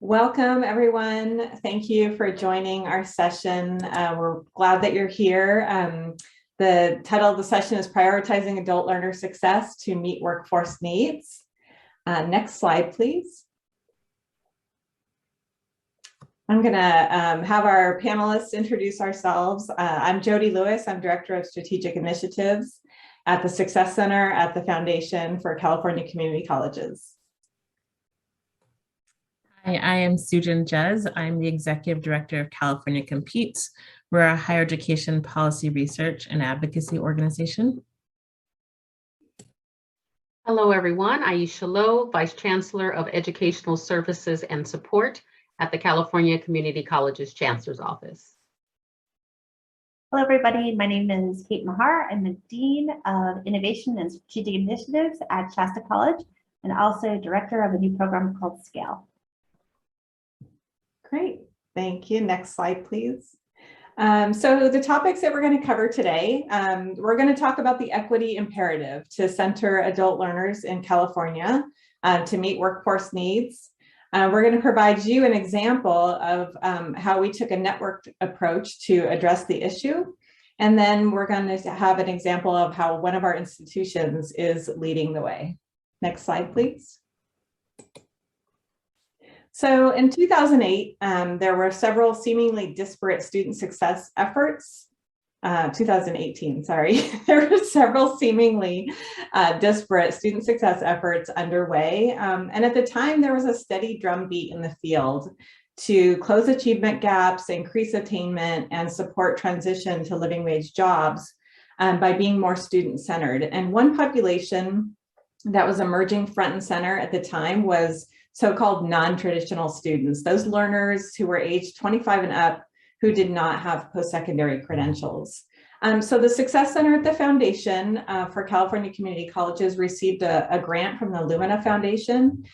Welcome, everyone. Thank you for joining our session. We're glad that you're here. The title of the session is Prioritizing Adult Learner Success to Meet Workforce Needs. Next slide, please. I'm going to have our panelists introduce ourselves. I'm Jodi Lewis. I'm Director of Strategic Initiatives at the Success Center at the Foundation for California Community Colleges. Hi, I am Sujan Jez. I'm the Executive Director of California Competes. We're a higher education policy research and advocacy organization. Hello, everyone. Aisha Lowe, Vice Chancellor of Educational Services and Support at the California Community College's Chancellor's Office. Hello, everybody. My name is Kate Mahar. I'm the Dean of Innovation and Strategic Initiatives at Shasta College and also Director of a new program called Scale. Great, thank you. Next slide, please. So the topics that we're going to cover today, we're going to talk about the equity imperative to center adult learners in California to meet workforce needs. We're going to provide you an example of how we took a networked approach to address the issue. And then we're going to have an example of how one of our institutions is leading the way. Next slide, please. So in 2008, there were several seemingly disparate student success efforts. 2018, sorry. There were several seemingly disparate student success efforts underway. And at the time, there was a steady drumbeat in the field to close achievement gaps, increase attainment, and support transition to living wage jobs by being more student-centered. And one population that was emerging front and center at the time was so-called non-traditional students, those learners who were aged 25 and up who did not have post-secondary credentials. So the Success Center at the Foundation for California Community Colleges received a grant from the Lumina Foundation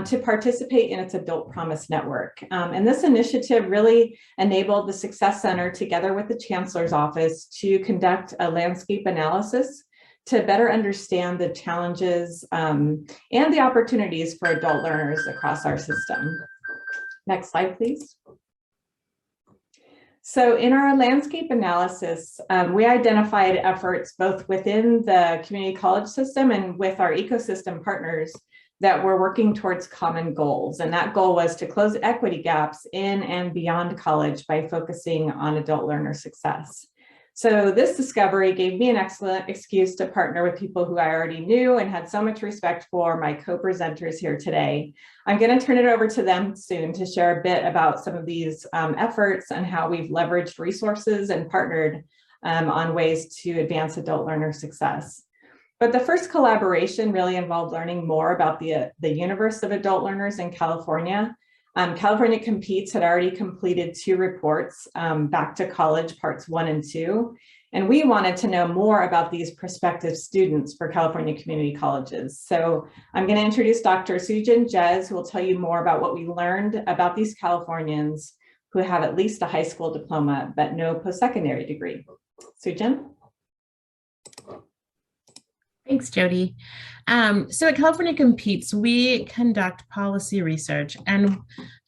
to participate in its Adult Promise Network. And this initiative really enabled the Success Center together with the Chancellor's Office to conduct a landscape analysis to better understand the challenges and the opportunities for adult learners across our system. Next slide, please. So in our landscape analysis, we identified efforts both within the community college system and with our ecosystem partners that were working towards common goals. And that goal was to close equity gaps in and beyond college by focusing on adult learner success. So this discovery gave me an excellent excuse to partner with people who I already knew and had so much respect for, my co-presenters here today. I'm going to turn it over to them soon to share a bit about some of these efforts and how we've leveraged resources and partnered on ways to advance adult learner success. But the first collaboration really involved learning more about the universe of adult learners in California. California Competes had already completed 2 reports, Back to College Parts 1 and 2, and we wanted to know more about these prospective students for California community colleges. So I'm going to introduce Dr. Sujan Jez, who will tell you more about what we learned about these Californians who have at least a high school diploma, but no post-secondary degree. Sujan? Thanks, Jodi. So at California Competes, we conduct policy research. And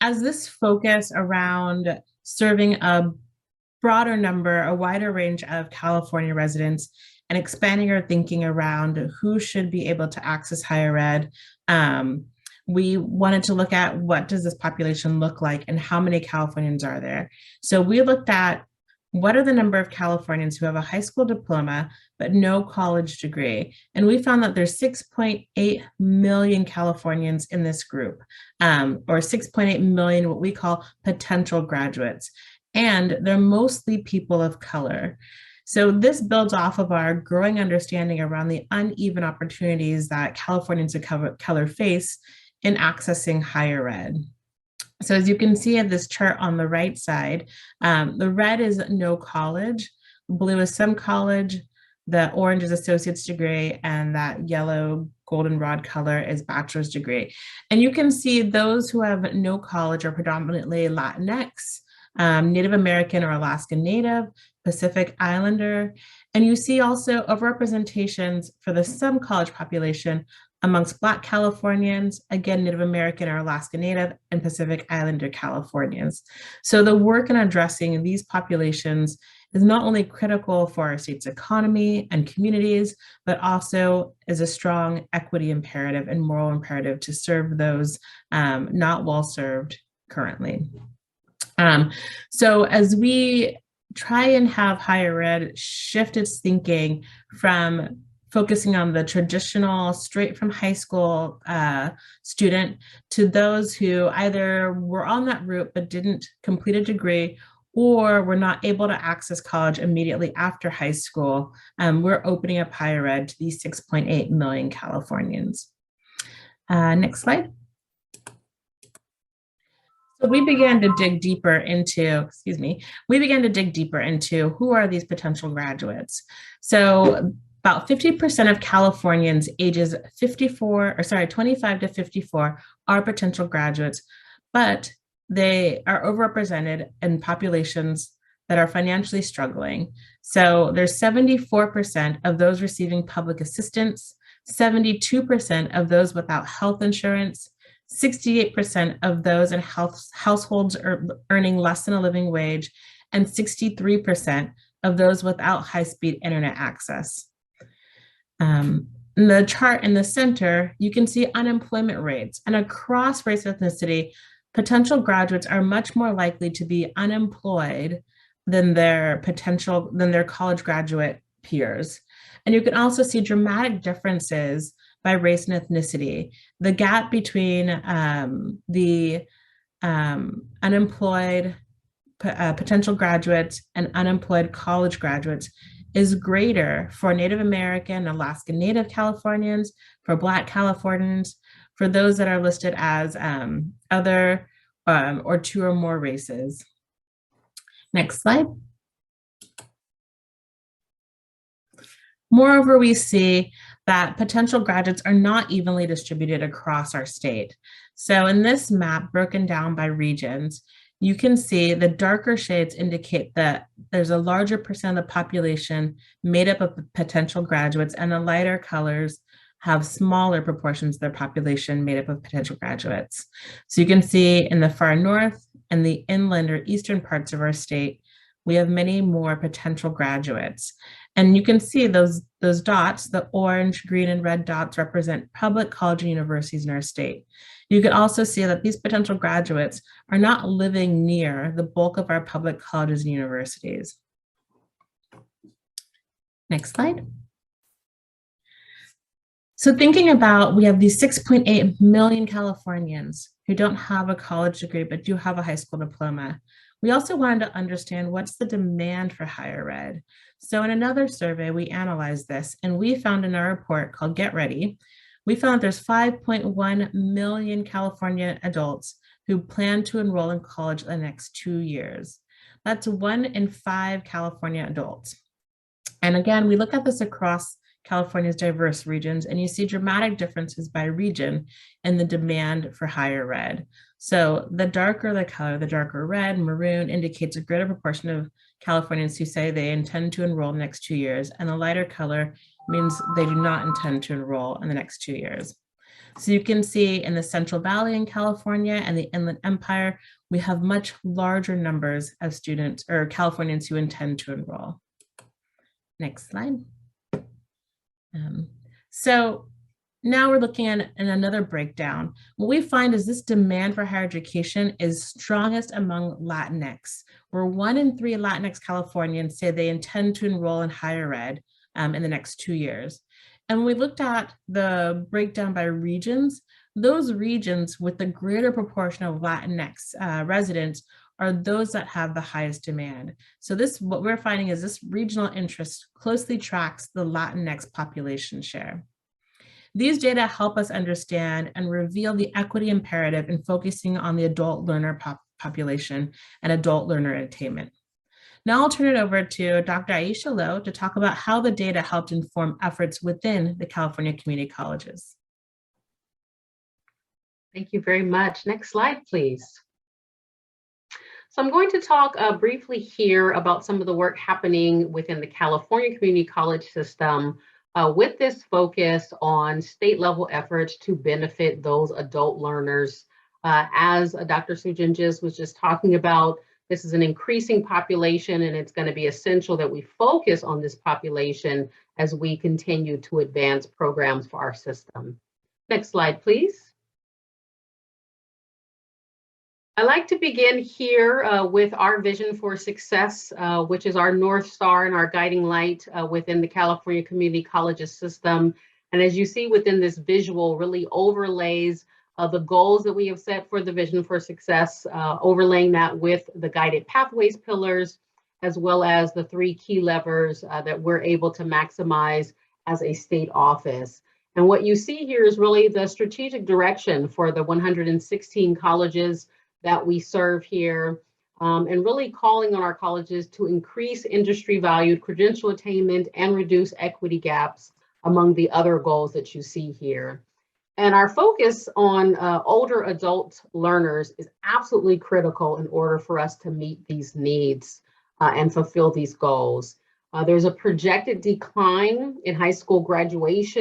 as this focus around serving a broader number, a wider range of California residents and expanding our thinking around who should be able to access higher ed, we wanted to look at what does this population look like and how many Californians are there. So we looked at what are the number of Californians who have a high school diploma, but no college degree? And we found that there's 6.8 million Californians in this group, or 6.8 million what we call potential graduates. And they're mostly people of color. So this builds off of our growing understanding around the uneven opportunities that Californians of color face in accessing higher ed. So as you can see at this chart on the right side, the red is no college, blue is some college, the orange is associate's degree, and that yellow goldenrod color is bachelor's degree. And you can see those who have no college are predominantly Latinx, Native American or Alaskan Native, Pacific Islander, And you see also overrepresentations for the some college population amongst Black Californians, again, Native American or Alaska Native, and Pacific Islander Californians. So the work in addressing these populations is not only critical for our state's economy and communities, but also is a strong equity imperative and moral imperative to serve those not well served currently. So as we try and have higher ed shift its thinking from focusing on the traditional straight from high school student to those who either were on that route but didn't complete a degree or were not able to access college immediately after high school, we're opening up higher ed to these 6.8 million Californians. Next slide. So we began to dig deeper into, who are these potential graduates. So about 50% of Californians ages 25 to 54 are potential graduates, but they are overrepresented in populations that are financially struggling. So there's 74% of those receiving public assistance, 72% of those without health insurance, 68% of those in households earning less than a living wage, and 63% of those without high-speed internet access. In the chart in the center, you can see unemployment rates, and across race and ethnicity, potential graduates are much more likely to be unemployed than their college graduate peers. And you can also see dramatic differences by race and ethnicity. The gap between the unemployed potential graduates and unemployed college graduates is greater for Native American, Alaska Native Californians, for Black Californians, for those that are listed as other or two or more races. Next slide. Moreover, we see that potential graduates are not evenly distributed across our state. So in this map broken down by regions, you can see the darker shades indicate that there's a larger percent of the population made up of potential graduates, and the lighter colors have smaller proportions of their population made up of potential graduates. So you can see in the far north and the inland or eastern parts of our state, we have many more potential graduates. And you can see those dots, the orange, green, and red dots represent public college and universities in our state. You can also see that these potential graduates are not living near the bulk of our public colleges and universities. Next slide. So thinking about, we have these 6.8 million Californians who don't have a college degree, but do have a high school diploma. We also wanted to understand what's the demand for higher ed. So in another survey, we analyzed this, and we found in our report called Get Ready, we found there's 5.1 million California adults who plan to enroll in college in the next 2 years. That's 1 in 5 California adults. And again, we look at this across California's diverse regions, and you see dramatic differences by region in the demand for higher ed. So the darker the color, the darker red, maroon, indicates a greater proportion of Californians who say they intend to enroll in the next 2 years, and the lighter color means they do not intend to enroll in the next 2 years. So you can see in the Central Valley in California and the Inland Empire, we have much larger numbers of students or Californians who intend to enroll. Next slide. So now we're looking at another breakdown. What we find is this demand for higher education is strongest among Latinx, where 1 in 3 Latinx Californians say they intend to enroll in higher ed in the next 2 years. And when we looked at the breakdown by regions, those regions with the greater proportion of Latinx residents are those that have the highest demand. So what we're finding is this regional interest closely tracks the Latinx population share. These data help us understand and reveal the equity imperative in focusing on the adult learner population and adult learner attainment. Now I'll turn it over to Dr. Aisha Lowe to talk about how the data helped inform efforts within the California community colleges. Thank you very much. Next slide, please. So I'm going to talk briefly here about some of the work happening within the California Community College system with this focus on state level efforts to benefit those adult learners. As Dr. Sujanjis was just talking about, this is an increasing population, and it's going to be essential that we focus on this population as we continue to advance programs for our system. Next slide, please. I'd like to begin here with our vision for success, which is our North Star and our guiding light within the California Community Colleges system. And as you see within this visual, really overlays the goals that we have set for the vision for success, overlaying that with the guided pathways pillars, as well as the 3 key levers that we're able to maximize as a state office. And what you see here is really the strategic direction for the 116 colleges that we serve here, and really calling on our colleges to increase industry valued credential attainment and reduce equity gaps among the other goals that you see here. And our focus on older adult learners is absolutely critical in order for us to meet these needs and fulfill these goals. There's a projected decline in high school graduates,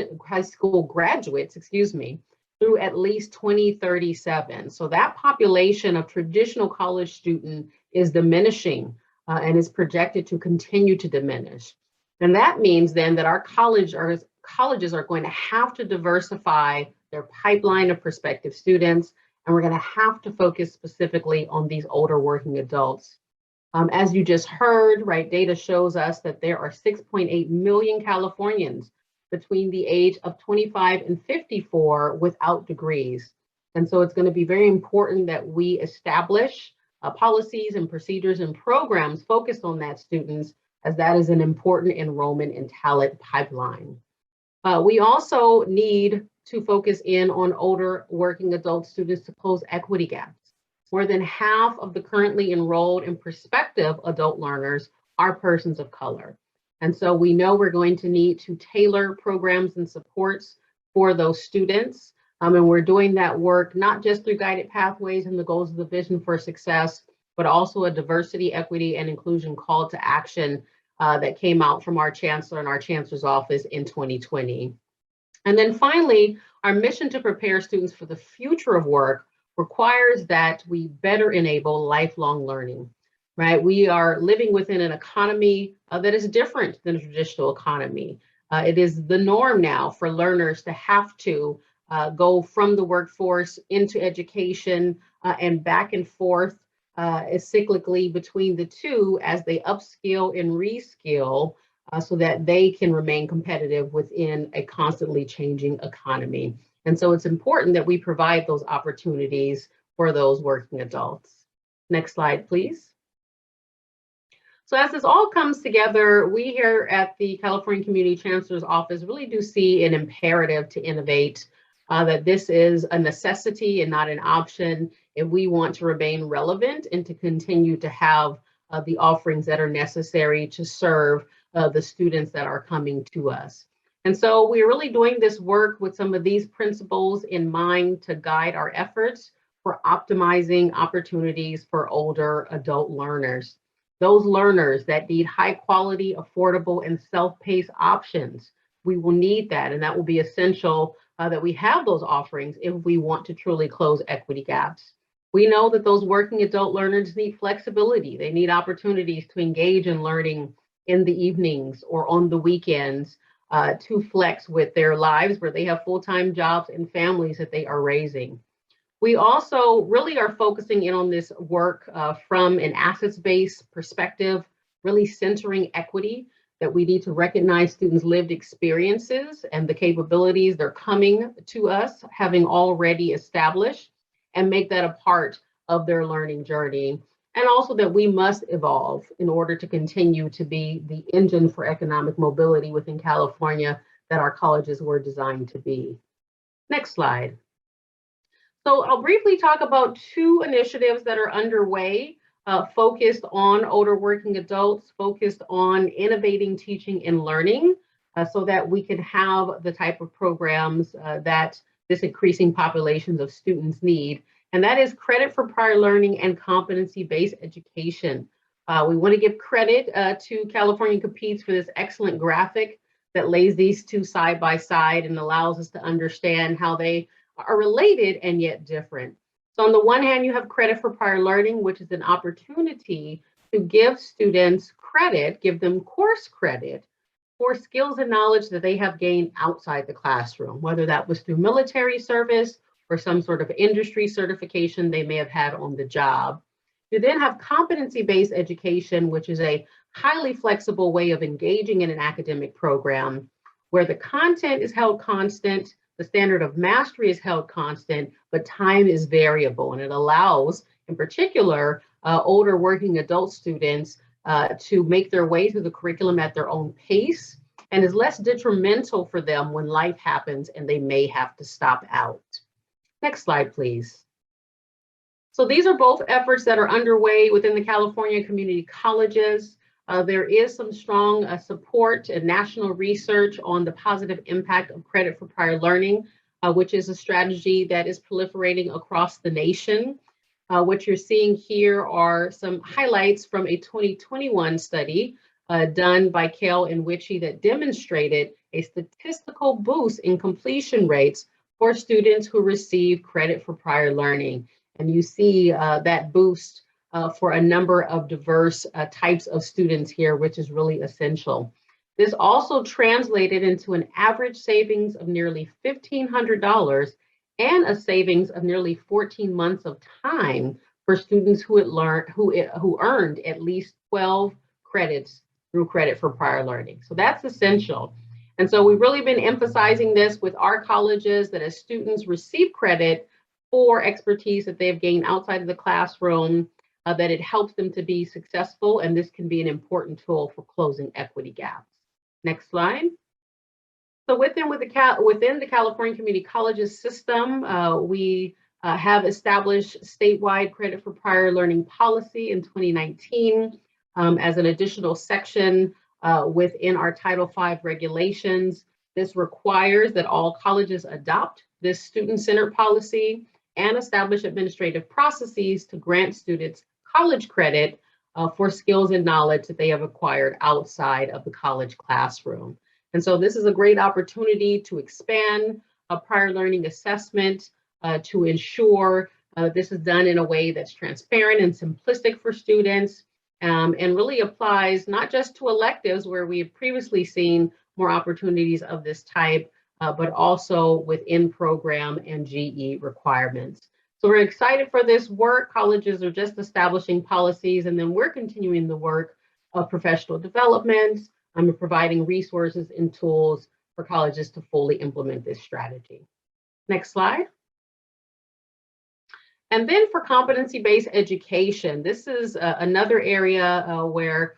through at least 2037. So that population of traditional college student is diminishing and is projected to continue to diminish. And that means then that our colleges are going to have to diversify their pipeline of prospective students, and we're going to have to focus specifically on these older working adults. As you just heard, right, data shows us that there are 6.8 million Californians between the age of 25 and 54 without degrees. And so it's going to be very important that we establish policies and procedures and programs focused on that students, as that is an important enrollment and talent pipeline. We also need to focus in on older working adult students to close equity gaps. More than half of the currently enrolled and prospective adult learners are persons of color. And so we know we're going to need to tailor programs and supports for those students. And we're doing that work not just through guided pathways and the goals of the vision for success, but also a diversity, equity, and inclusion call to action that came out from our Chancellor and our Chancellor's office in 2020. And then finally, our mission to prepare students for the future of work requires that we better enable lifelong learning. Right, we are living within an economy that is different than a traditional economy. It is the norm now for learners to have to go from the workforce into education and back and forth cyclically between the two as they upskill and reskill so that they can remain competitive within a constantly changing economy. And so it's important that we provide those opportunities for those working adults. Next slide, please. So as this all comes together, we here at the California Community Chancellor's Office really do see an imperative to innovate, that this is a necessity and not an option if we want to remain relevant and to continue to have the offerings that are necessary to serve the students that are coming to us. And so we're really doing this work with some of these principles in mind to guide our efforts for optimizing opportunities for older adult learners. Those learners that need high quality, affordable, and self-paced options. We will need that, and that will be essential that we have those offerings if we want to truly close equity gaps. We know that those working adult learners need flexibility. They need opportunities to engage in learning in the evenings or on the weekends to flex with their lives where they have full-time jobs and families that they are raising. We also really are focusing in on this work from an assets-based perspective, really centering equity, that we need to recognize students' lived experiences and the capabilities they're coming to us, having already established, and make that a part of their learning journey. And also that we must evolve in order to continue to be the engine for economic mobility within California that our colleges were designed to be. Next slide. So I'll briefly talk about 2 initiatives that are underway, focused on older working adults, focused on innovating teaching and learning so that we can have the type of programs that this increasing populations of students need. and that is credit for prior learning and competency-based education. We want to give credit to California Competes for this excellent graphic that lays these two side by side and allows us to understand how they are related and yet different. So on the one hand, you have credit for prior learning, which is an opportunity to give students credit, give them course credit for skills and knowledge that they have gained outside the classroom, whether that was through military service or some sort of industry certification they may have had on the job. You then have competency-based education, which is a highly flexible way of engaging in an academic program where the content is held constant, the standard of mastery is held constant, but time is variable. And it allows, in particular, older working adult students to make their way through the curriculum at their own pace and is less detrimental for them when life happens and they may have to stop out. Next slide, please. So these are both efforts that are underway within the California community colleges. There is some strong support and national research on the positive impact of credit for prior learning, which is a strategy that is proliferating across the nation. What you're seeing here are some highlights from a 2021 study done by Kale and Witchy that demonstrated a statistical boost in completion rates for students who receive credit for prior learning. And you see that boost for a number of diverse types of students here, which is really essential. This also translated into an average savings of nearly $1,500 and a savings of nearly 14 months of time for students who earned at least 12 credits through credit for prior learning. So that's essential. And so we've really been emphasizing this with our colleges, that as students receive credit for expertise that they've gained outside of the classroom, that it helps them to be successful, and this can be an important tool for closing equity gaps. Next slide. So within the California Community Colleges system, we have established statewide credit for prior learning policy in 2019 as an additional section within our Title V regulations. This requires that all colleges adopt this student-centered policy and establish administrative processes to grant students college credit for skills and knowledge that they have acquired outside of the college classroom. And so this is a great opportunity to expand prior learning assessment to ensure this is done in a way that's transparent and simplistic for students, and really applies not just to electives where we have previously seen more opportunities of this type, but also within program and GE requirements. So we're excited for this work. Colleges are just establishing policies, and then we're continuing the work of professional development and providing resources and tools for colleges to fully implement this strategy. Next slide. And then for competency-based education, this is another area where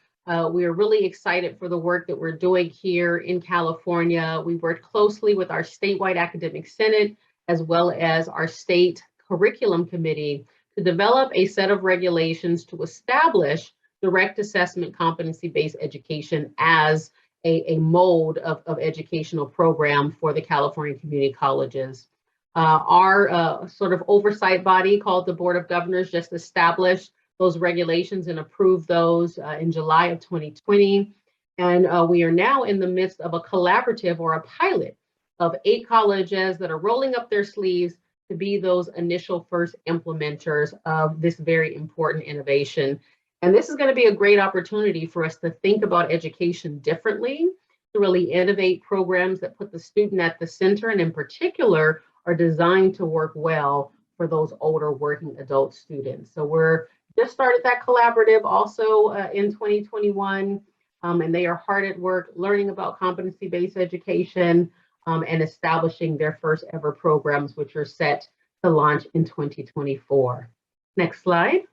we are really excited for the work that we're doing here in California. We worked closely with our statewide academic senate as well as our state curriculum committee to develop a set of regulations to establish direct assessment competency-based education as a mode of educational program for the California community colleges. Our sort of oversight body called the Board of Governors just established those regulations and approved those in July of 2020. And we are now in the midst of a collaborative or a pilot of 8 colleges that are rolling up their sleeves to be those initial first implementers of this very important innovation. And this is going to be a great opportunity for us to think about education differently, to really innovate programs that put the student at the center, and in particular are designed to work well for those older working adult students. So we're just started that collaborative also in 2021, and they are hard at work learning about competency-based education and establishing their first ever programs, which are set to launch in 2024. Next slide.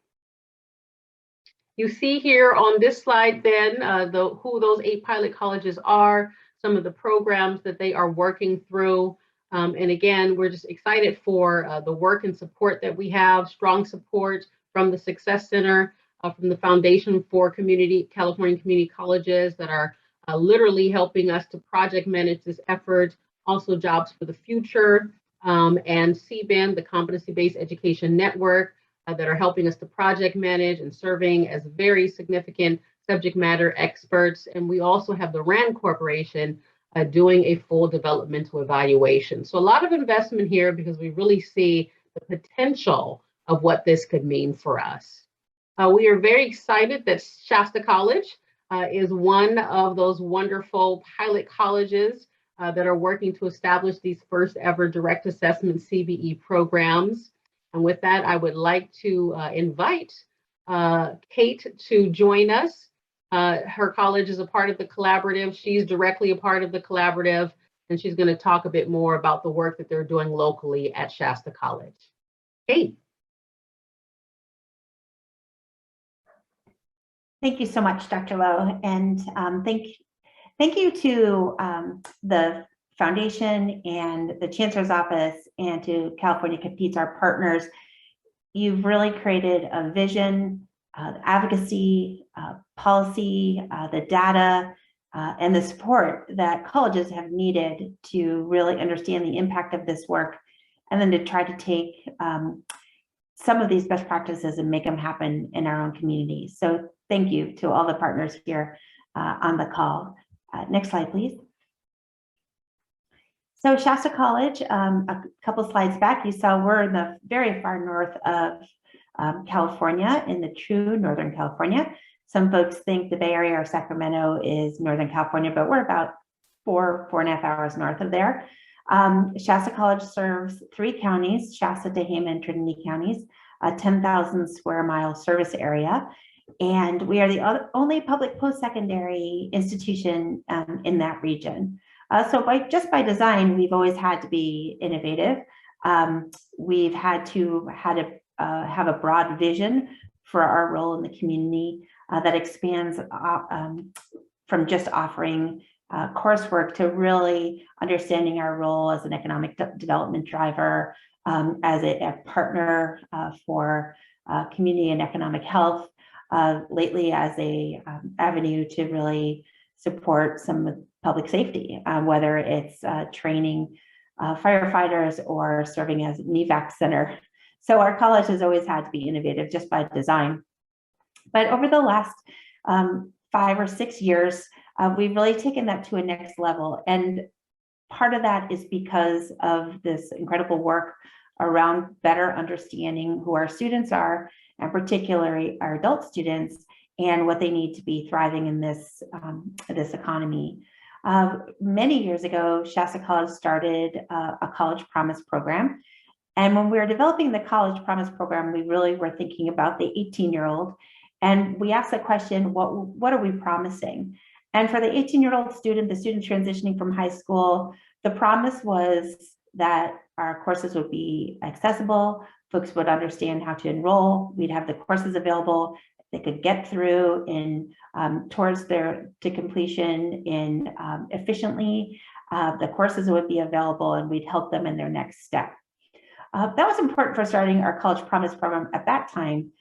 You see here on this slide then who those 8 pilot colleges are, some of the programs that they are working through. And again, we're just excited for the work and support that we have, strong support from the Success Center, from the Foundation for California Community Colleges that are literally helping us to project manage this effort, also Jobs for the Future, and CBEN, the Competency-Based Education Network, that are helping us to project manage and serving as very significant subject matter experts. And we also have the RAND Corporation doing a full developmental evaluation. So a lot of investment here because we really see the potential of what this could mean for us. We are very excited that Shasta College is one of those wonderful pilot colleges that are working to establish these first ever direct assessment CBE programs. And with that, I would like to invite Kate to join us. Her college is a part of the collaborative. She's directly a part of the collaborative, and she's going to talk a bit more about the work that they're doing locally at Shasta College. Kate. Thank you so much, Dr. Lowe, and thank you to the Foundation and the Chancellor's Office and to California Competes, our partners. You've really created a vision, advocacy, policy, the data, and the support that colleges have needed to really understand the impact of this work, and then to try to take some of these best practices and make them happen in our own communities. So thank you to all the partners here on the call. Next slide, please. So Shasta College, a couple slides back, you saw we're in the very far north of California, in the true Northern California. Some folks think the Bay Area or Sacramento is Northern California, but we're about 4.5 hours north of there. Shasta College serves 3 counties, Shasta, Tehama, and Trinity counties, a 10,000 square mile service area. And we are the only public post-secondary institution in that region. So just by design, we've always had to be innovative. We've had to have a broad vision for our role in the community that expands from just offering coursework to really understanding our role as an economic development driver, as a partner for community and economic health, lately as a avenue to really support some public safety, whether it's training firefighters or serving as an evac center. So our college has always had to be innovative just by design. But over the last 5 or 6 years, we've really taken that to a next level. And part of that is because of this incredible work around better understanding who our students are, and particularly our adult students, and what they need to be thriving in this economy. Many years ago, Shasta College started a College Promise program. And when we were developing the College Promise program, we really were thinking about the 18-year-old. And we asked the question, what are we promising? And for the 18-year-old student, the student transitioning from high school, the promise was that our courses would be accessible, folks would understand how to enroll, we'd have the courses available, they could get through towards to completion efficiently. The courses would be available, and we'd help them in their next step. That was important for starting our College Promise program at that time.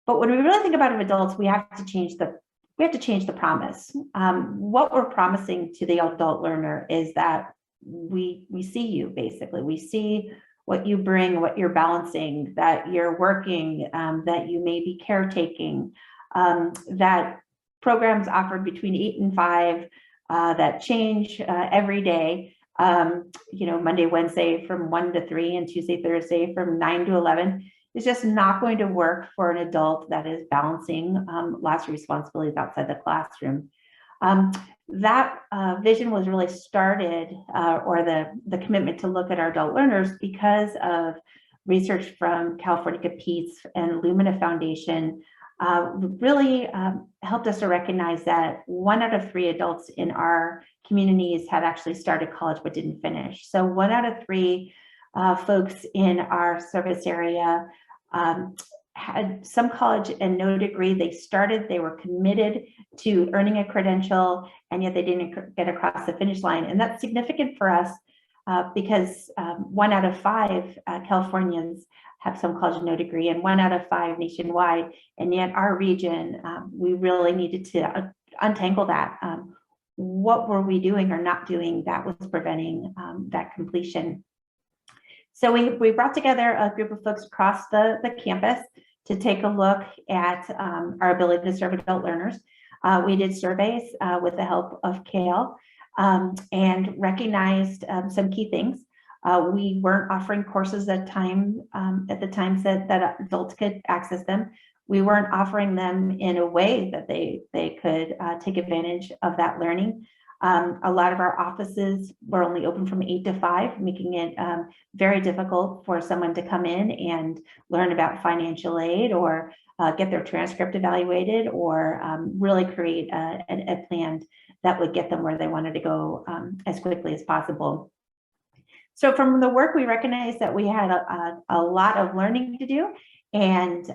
But when we really think about adults, we have to change the promise. What we're promising to the adult learner is that we see you, basically. We see what you bring, what you're balancing, that you're working, that you may be caretaking, that programs offered between 8 and 5 that change every day. Monday, Wednesday from 1 to 3, and Tuesday, Thursday from 9 to 11 is just not going to work for an adult that is balancing lots of responsibilities outside the classroom. That vision was really started, or the commitment to look at our adult learners, because of research from California Competes and Lumina Foundation really helped us to recognize that 1 out of 3 adults in our communities had actually started college but didn't finish. So 1 out of 3 folks in our service area had some college and no degree. They were committed to earning a credential, and yet they didn't get across the finish line. And that's significant for us because 1 out of 5 Californians have some college and no degree, and 1 out of 5 nationwide. And yet our region, we really needed to untangle that. What were we doing or not doing that was preventing that completion? So we brought together a group of folks across the campus to take a look at our ability to serve adult learners. We did surveys with the help of Kale and recognized some key things. We weren't offering courses at the times that adults could access them. We weren't offering them in a way that they could take advantage of that learning. A lot of our offices were only open from 8 to 5, making it very difficult for someone to come in and learn about financial aid or get their transcript evaluated or really create a plan that would get them where they wanted to go as quickly as possible. So from the work, we recognized that we had a lot of learning to do, and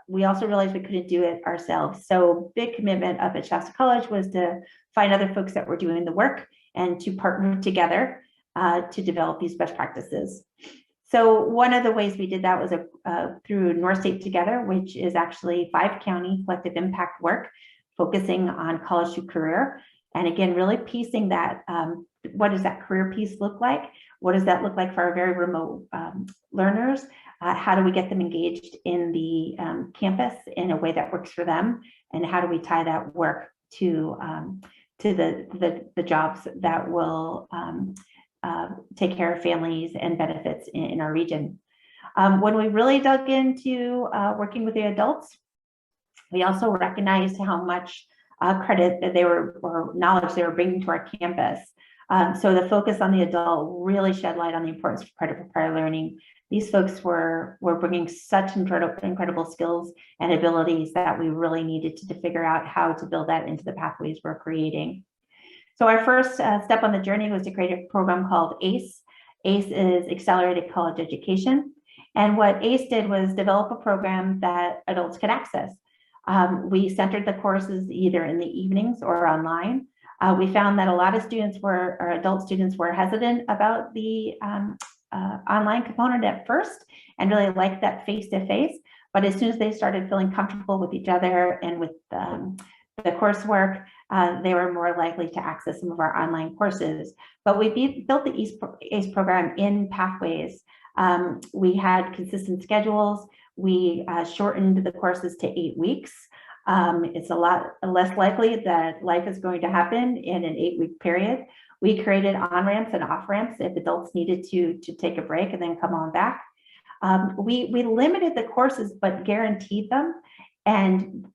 we also realized we couldn't do it ourselves. So big commitment up at Shasta College was to find other folks that were doing the work and to partner together to develop these best practices. So one of the ways we did that was through North State Together, which is actually 5-county collective impact work, focusing on college to career. And again, really piecing that, what does that career piece look like? What does that look like for our very remote learners? How do we get them engaged in the campus in a way that works for them? And how do we tie that work to the jobs that will take care of families and benefits in our region? When we really dug into working with the adults, we also recognized how much credit that they were, or knowledge they were bringing to our campus. So the focus on the adult really shed light on the importance of credit for prior learning. These folks were bringing such incredible skills and abilities that we really needed to figure out how to build that into the pathways we're creating. So our first step on the journey was to create a program called ACE. ACE is Accelerated College Education. And what ACE did was develop a program that adults could access. We centered the courses either in the evenings or online. We found that a lot of adult students were hesitant about the online component at first and really liked that face-to-face. But as soon as they started feeling comfortable with each other and with the coursework, they were more likely to access some of our online courses. But we built the ACE program in pathways. We had consistent schedules. We shortened the courses to 8 weeks. It's a lot less likely that life is going to happen in an 8-week period. We created on-ramps and off-ramps if adults needed to take a break and then come on back. We limited the courses, but guaranteed them and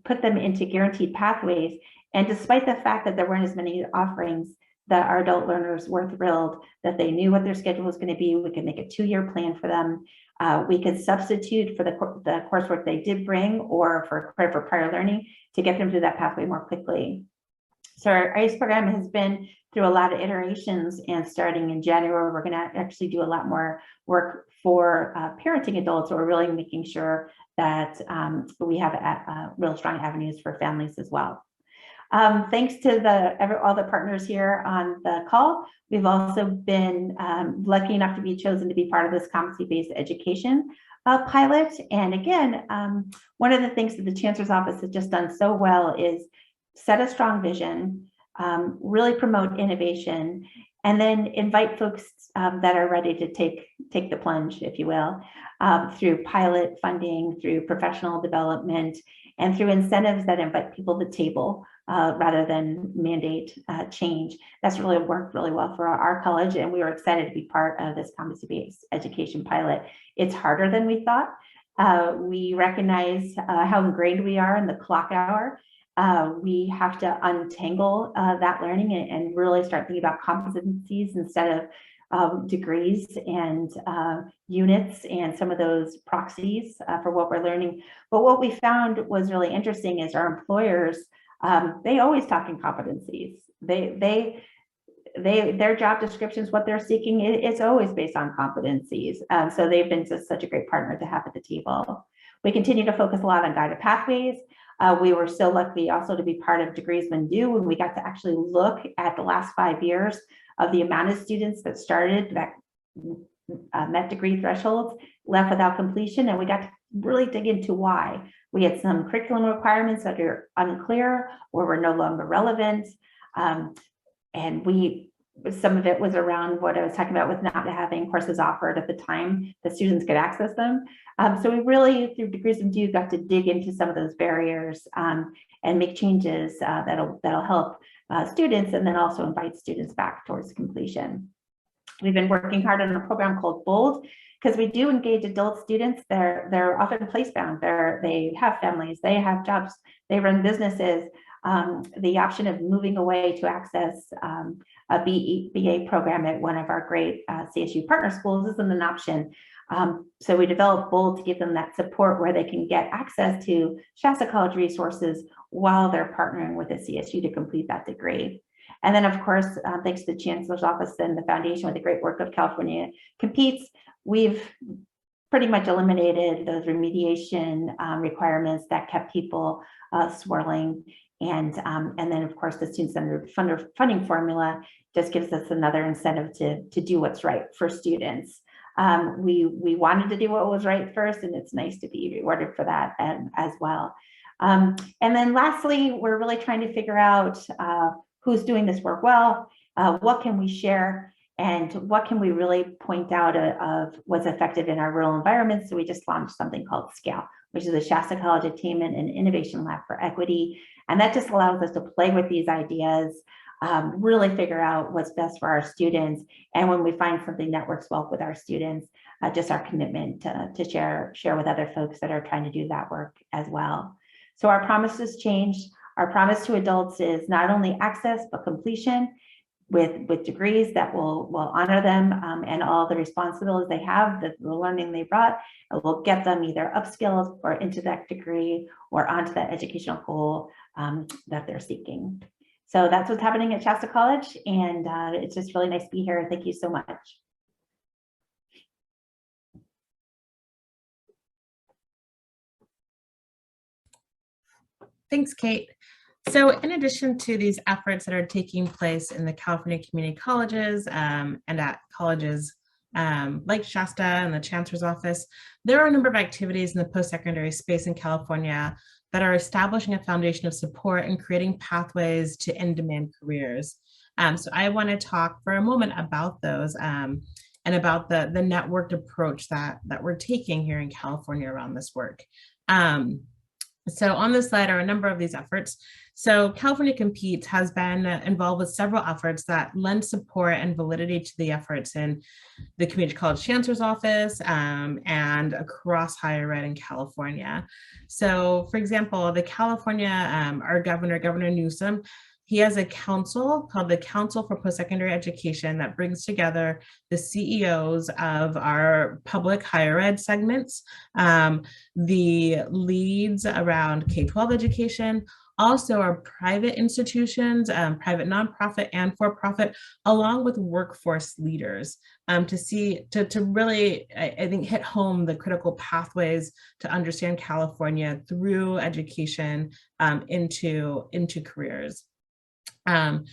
put them into guaranteed pathways. And despite the fact that there weren't as many offerings, that our adult learners were thrilled that they knew what their schedule was going to be. We could make a 2-year plan for them. We could substitute for the coursework they did bring or for credit for prior learning to get them through that pathway more quickly. So our ACE program has been through a lot of iterations, and starting in January, we're going to actually do a lot more work for parenting adults. So we're really making sure that we have real strong avenues for families as well. Thanks to all the partners here on the call. We've also been lucky enough to be chosen to be part of this competency-based education pilot. And again, one of the things that the Chancellor's office has just done so well is set a strong vision, really promote innovation, and then invite folks that are ready to take the plunge, if you will, through pilot funding, through professional development, and through incentives that invite people to the table rather than mandate change. That's really worked really well for our college, and we were excited to be part of this competency-based education pilot. It's harder than we thought. We recognize how ingrained we are in the clock hour. We have to untangle that learning and really start thinking about competencies instead of degrees and units and some of those proxies for what we're learning. But what we found was really interesting is our employers, they always talk in competencies. Their job descriptions, what they're seeking, it's always based on competencies. So they've been just such a great partner to have at the table. We continue to focus a lot on guided pathways. We were so lucky also to be part of Degrees When Due, when we got to actually look at the last 5 years of the amount of students that started that met degree thresholds, left without completion, and we got to really dig into why. We had some curriculum requirements that are unclear or were no longer relevant, and we some of it was around what I was talking about with not having courses offered at the time that students could access them. So we really, through Degrees of Do, got to dig into some of those barriers and make changes that'll help students, and then also invite students back towards completion. We've been working hard on a program called BOLD, because we do engage adult students. They're often place-bound. They have families, they have jobs, they run businesses. The option of moving away to access a BA program at one of our great CSU partner schools isn't an option. So we developed BOLD to give them that support where they can get access to Shasta College resources while they're partnering with the CSU to complete that degree. And then, of course, thanks to the Chancellor's office and the foundation with the great work of California Competes, we've pretty much eliminated those remediation requirements that kept people swirling. And then, of course, the student-centered funding formula just gives us another incentive to do what's right for students. We wanted to do what was right first, and it's nice to be rewarded for that as well. And then lastly, we're really trying to figure out who's doing this work well, what can we share, and what can we really point out of what's effective in our rural environments. So we just launched something called SCALE, which is the Shasta College Attainment and Innovation Lab for Equity. And that just allows us to play with these ideas, really figure out what's best for our students. And when we find something that works well with our students, just our commitment to share with other folks that are trying to do that work as well. So our promise has changed. Our promise to adults is not only access, but completion with degrees that will honor them and all the responsibilities they have, the learning they brought. It will get them either upskilled or into that degree or onto that educational goal that they're seeking. So that's what's happening at Shasta College, and it's just really nice to be here. Thank you so much. Thanks, Kate. So in addition to these efforts that are taking place in the California community colleges and at colleges like Shasta and the Chancellor's office, there are a number of activities in the post-secondary space in California that are establishing a foundation of support and creating pathways to in-demand careers. So I want to talk for a moment about those and about the networked approach that we're taking here in California around this work. So on this slide are a number of these efforts. So California Competes has been involved with several efforts that lend support and validity to the efforts in the Community College Chancellor's office and across higher ed in California. So for example, the California, our Governor Newsom, he has a council called the Council for Post-Secondary Education that brings together the CEOs of our public higher ed segments, the leads around K-12 education, also our private institutions, private nonprofit and for-profit, along with workforce leaders to really, I think, hit home the critical pathways to understand California through education into careers. And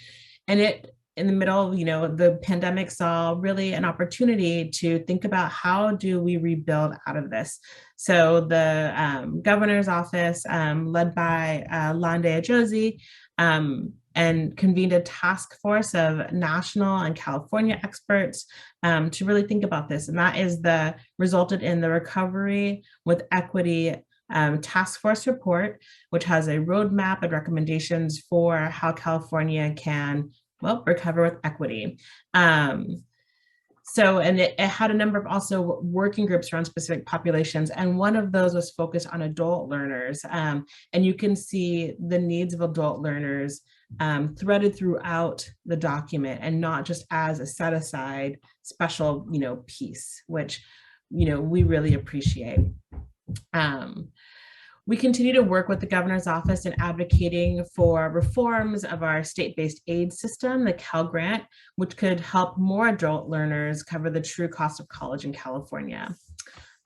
in the middle, the pandemic saw really an opportunity to think about how do we rebuild out of this. So the governor's office, led by Lande Jodi, and convened a task force of national and California experts to really think about this. And that resulted in the Recovery with Equity task force report, which has a roadmap and recommendations for how California can, recover with equity. And it had a number of also working groups around specific populations. And one of those was focused on adult learners. And you can see the needs of adult learners threaded throughout the document and not just as a set aside special, piece, which, we really appreciate. We continue to work with the governor's office in advocating for reforms of our state-based aid system, the Cal Grant, which could help more adult learners cover the true cost of college in California.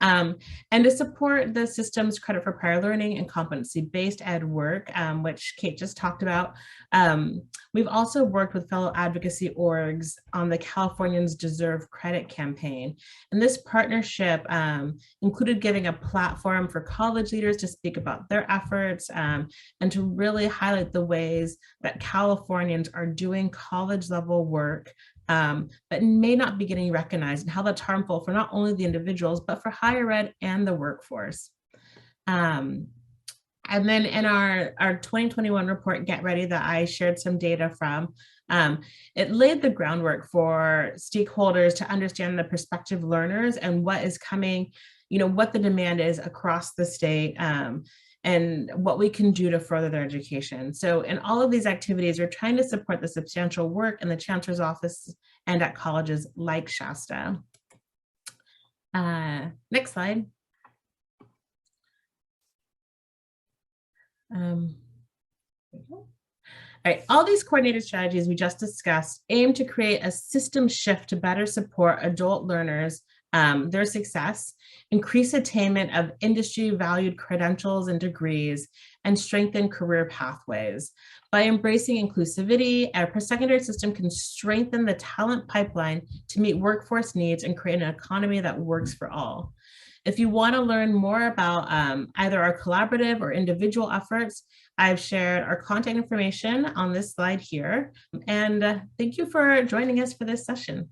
And to support the system's credit for prior learning and competency-based ed work, which Kate just talked about, we've also worked with fellow advocacy orgs on the Californians Deserve Credit campaign. And this partnership included giving a platform for college leaders to speak about their efforts and to really highlight the ways that Californians are doing college level work but may not be getting recognized, and how that's harmful for not only the individuals, but for higher ed and the workforce. And then in our 2021 report, Get Ready, that I shared some data from, it laid the groundwork for stakeholders to understand the prospective learners and what is coming, what the demand is across the state, and what we can do to further their education. So in all of these activities, we're trying to support the substantial work in the Chancellor's office and at colleges like Shasta. Next slide. All right, all these coordinated strategies we just discussed aim to create a system shift to better support adult learners, their success, increase attainment of industry valued credentials and degrees, and strengthen career pathways. By embracing inclusivity, our post-secondary system can strengthen the talent pipeline to meet workforce needs and create an economy that works for all. If you want to learn more about either our collaborative or individual efforts, I've shared our contact information on this slide here. And thank you for joining us for this session.